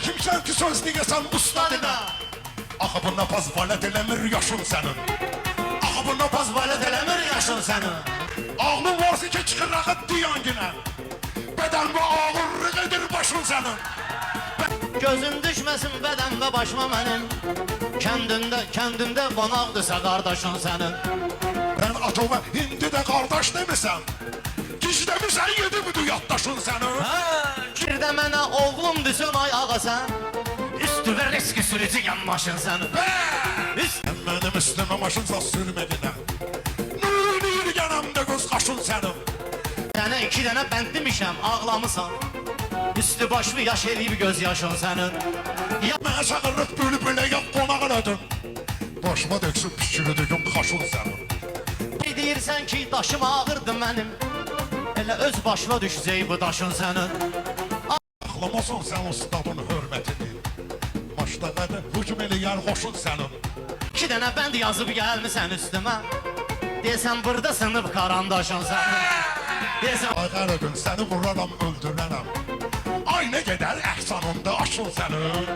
kimsən ki söz deyəsən ustadına? Axı buna pazvalet eləmir yaşın sənin. Axı buna pazvalet eləmir yaşın sənin. Ağlın varsa ki çıxır rahat diyanginə. Bədən və ağırlıq edir başın sənin. Gözüm düşməsin bədən və başıma mənim. Kəndində qonaqdırsa qardaşın sənin. Mən atoma indi də qardaş demirsən. Gizləmirsən yedi budu yaddaşın sənin. Girdə mənə oğlum düşün ayağa sən. Üstü və riski sürücüyəm maşın sənin. Sən mənim üstümə maşınsa sürmədinə. Nuri yanımda göz qaşın sənin. Sənə 2 dənə bənd demişəm, ağlamısan. Üstü başlı yaş eləyib göz yaşın sənin. Mənə çağırıb bülbülə yap qonaq elədin. Başıma döksün pişirdiyim qaşın sənin. Deyirsən ki daşım ağırdı mənim. Elə öz başına düşəcək bu daşın sənin. Ağlamasan sən ustadın hörmətini. Maşda qədər hücum eləyər xoşun sənin. 2 dənə bənd yazıb gəlmisən üstümə. Deyəsən burada sınıb karandaşın sənin. Ay qərəqün səni vuraram öldürərəm. Ay nə qədər əhsanında aşın sənin.